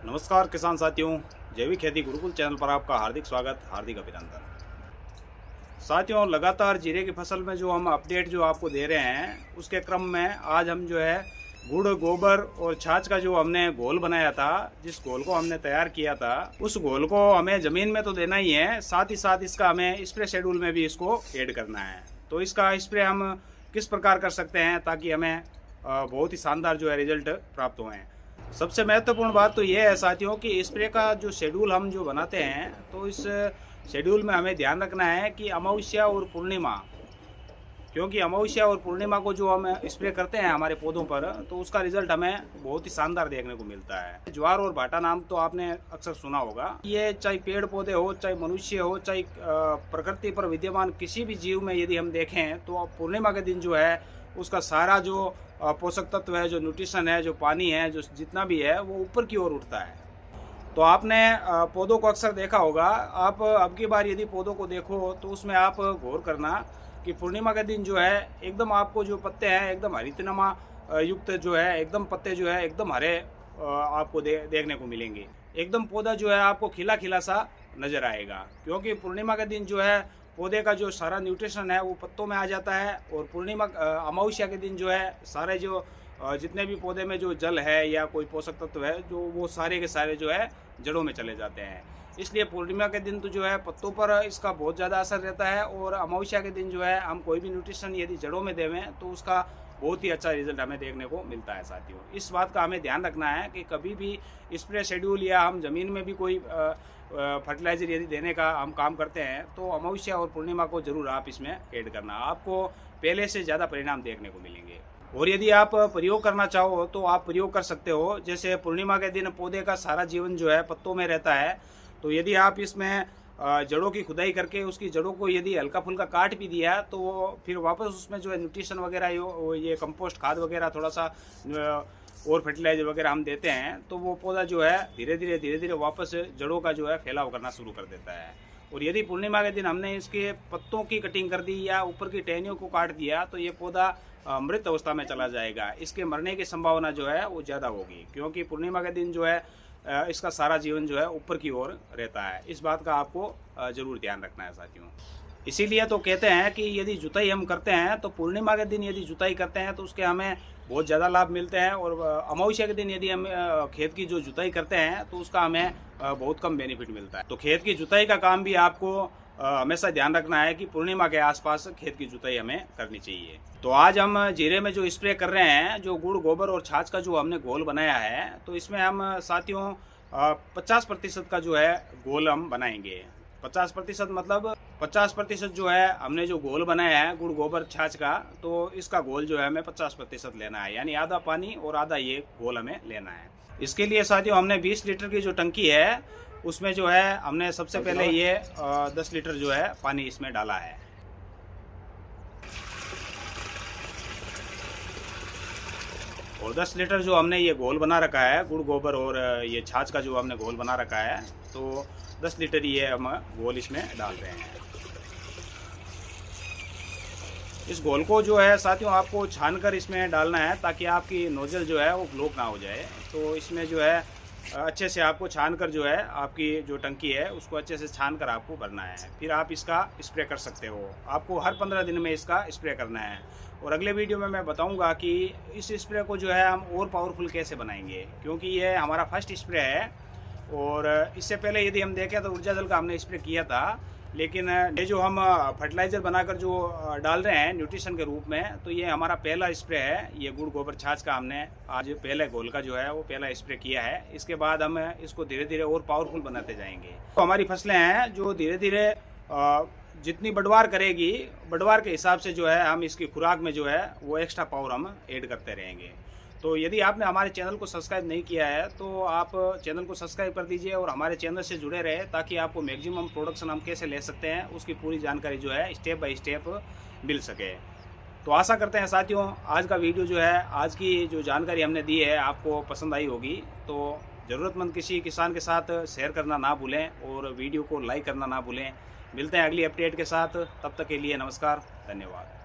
नमस्कार किसान साथियों, जैविक खेती गुरुकुल चैनल पर आपका हार्दिक स्वागत, हार्दिक अभिनंदन। साथियों, लगातार जीरे की फसल में जो हम अपडेट जो आपको दे रहे हैं, उसके क्रम में आज हम जो है गुड़, गोबर और छाछ का जो हमने घोल बनाया था, जिस घोल को हमने तैयार किया था, उस घोल को हमें ज़मीन में तो देना ही है, साथ ही साथ इसका हमें स्प्रे शेड्यूल में भी इसको ऐड करना है। तो इसका स्प्रे हम किस प्रकार कर सकते हैं ताकि हमें बहुत ही शानदार जो है रिजल्ट प्राप्त हुए हैं। सबसे महत्वपूर्ण बात तो ये है साथियों कि स्प्रे का जो शेड्यूल हम जो बनाते हैं, तो इस शेड्यूल में हमें ध्यान रखना है कि अमावस्या और पूर्णिमा, क्योंकि अमावस्या और पूर्णिमा को जो हम स्प्रे करते हैं हमारे पौधों पर, तो उसका रिजल्ट हमें बहुत ही शानदार देखने को मिलता है। ज्वार और भाटा नाम तो आपने अक्सर सुना होगा। ये चाहे पेड़ पौधे हो, चाहे मनुष्य हो, चाहे प्रकृति पर विद्यमान किसी भी जीव में यदि हम देखें, तो पूर्णिमा के दिन जो है उसका सारा जो पोषक तत्व है, जो न्यूट्रिशन है, जो पानी है, जो जितना भी है, वो ऊपर की ओर उठता है। तो आपने पौधों को अक्सर देखा होगा। आप अब की बार यदि पौधों को देखो तो उसमें आप गौर करना कि पूर्णिमा के दिन जो है एकदम आपको जो पत्ते हैं एकदम हरितनमा युक्त जो है, एकदम पत्ते जो है एकदम हरे आपको देखने को मिलेंगे। एकदम पौधा जो है आपको खिला खिला सा नजर आएगा, क्योंकि पूर्णिमा के दिन जो है पौधे का जो सारा न्यूट्रिशन है वो पत्तों में आ जाता है। और पूर्णिमा अमावस्या के दिन जो है सारे जो जितने भी पौधे में जो जल है या कोई पोषक तत्व है, जो वो सारे के सारे जो है जड़ों में चले जाते हैं। इसलिए पूर्णिमा के दिन तो जो है पत्तों पर इसका बहुत ज़्यादा असर रहता है, और अमावस्या के दिन जो है हम कोई भी न्यूट्रिशन यदि जड़ों में देवें तो उसका बहुत ही अच्छा रिजल्ट हमें देखने को मिलता है। साथियों, इस बात का हमें ध्यान रखना है कि कभी भी स्प्रे शेड्यूल या हम ज़मीन में भी कोई फर्टिलाइज़र यदि देने का हम काम करते हैं, तो अमावस्या और पूर्णिमा को ज़रूर आप इसमें ऐड करना, आपको पहले से ज़्यादा परिणाम देखने को मिलेंगे। और यदि आप प्रयोग करना चाहो तो आप प्रयोग कर सकते हो। जैसे पूर्णिमा के दिन पौधे का सारा जीवन जो है पत्तों में रहता है, तो यदि आप इसमें जड़ों की खुदाई करके उसकी जड़ों को यदि हल्का फुल्का काट भी दिया, तो फिर वापस उसमें जो है न्यूट्रिशन वगैरह ये कंपोस्ट खाद वगैरह थोड़ा सा और फर्टिलाइजर वगैरह हम देते हैं, तो वो पौधा जो है धीरे धीरे वापस जड़ों का जो है फैलाव करना शुरू कर देता है। और यदि पूर्णिमा के दिन हमने इसके पत्तों की कटिंग कर दी या ऊपर की टहनियों को काट दिया, तो ये पौधा मृत अवस्था में चला जाएगा। इसके मरने की संभावना जो है वो ज़्यादा होगी, क्योंकि पूर्णिमा के दिन जो है इसका सारा जीवन जो है ऊपर की ओर रहता है। इस बात का आपको ज़रूर ध्यान रखना है साथियों। इसीलिए तो कहते हैं कि यदि जुताई हम करते हैं तो पूर्णिमा के दिन यदि जुताई करते हैं तो उसके हमें बहुत ज़्यादा लाभ मिलते हैं, और अमावस्या के दिन यदि हम खेत की जो जुताई करते हैं तो उसका हमें बहुत कम बेनिफिट मिलता है। तो खेत की जुताई का काम भी आपको हमेशा ध्यान रखना है कि पूर्णिमा के आसपास खेत की जुताई हमें करनी चाहिए। तो आज हम जीरे में जो स्प्रे कर रहे हैं, जो गुड़, गोबर और छाछ का जो हमने घोल बनाया है, तो इसमें हम साथियों 50% का जो है घोल हम बनाएंगे। 50% मतलब 50% जो है हमने जो घोल बनाया है गुड़, गोबर, छाछ का, तो इसका घोल जो है हमें 50% लेना है, यानी आधा पानी और आधा ये घोल हमें लेना है। इसके लिए साथियों हमने 20 लीटर की जो टंकी है उसमें जो है हमने सबसे पहले ये 10 लीटर जो है पानी इसमें डाला है। और 10 लीटर जो हमने ये घोल बना रखा है गुड़, गोबर और ये छाछ का जो हमने घोल बना रखा है, तो 10 लीटर ये हम घोल इसमें डाल रहे हैं। इस घोल को जो है साथियों आपको छानकर इसमें डालना है, ताकि आपकी नोजल जो है वो ब्लॉक ना हो जाए। तो इसमें जो है अच्छे से आपको छानकर जो है आपकी जो टंकी है उसको अच्छे से छानकर आपको भरना है। फिर आप इसका स्प्रे कर सकते हो। आपको हर 15 दिन में इसका स्प्रे करना है। और अगले वीडियो में मैं बताऊंगा कि इस स्प्रे को जो है हम और पावरफुल कैसे बनाएंगे, क्योंकि ये हमारा फर्स्ट स्प्रे है। और इससे पहले यदि हम देखें तो ऊर्जा जल का हमने स्प्रे किया था, लेकिन ये जो हम फर्टिलाइज़र बनाकर जो डाल रहे हैं न्यूट्रिशन के रूप में, तो ये हमारा पहला स्प्रे है। ये गुड़, गोबर, छाछ का हमने आज पहले घोल का जो है वो पहला स्प्रे किया है। इसके बाद हम इसको धीरे धीरे और पावरफुल बनाते जाएंगे। तो हमारी फसलें हैं जो धीरे धीरे जितनी बढ़वार करेगी, बढ़वार के हिसाब से जो है हम इसकी खुराक में जो है वो एक्स्ट्रा पावर हम ऐड करते रहेंगे। तो यदि आपने हमारे चैनल को सब्सक्राइब नहीं किया है तो आप चैनल को सब्सक्राइब कर दीजिए और हमारे चैनल से जुड़े रहे, ताकि आपको मैक्सिमम प्रोडक्शन हम कैसे ले सकते हैं उसकी पूरी जानकारी जो है स्टेप बाय स्टेप मिल सके। तो आशा करते हैं साथियों आज का वीडियो जो है, आज की जो जानकारी हमने दी है आपको पसंद आई होगी। तो ज़रूरतमंद किसी किसान के साथ शेयर करना ना भूलें और वीडियो को लाइक करना ना भूलें। मिलते हैं अगली अपडेट के साथ, तब तक के लिए नमस्कार, धन्यवाद।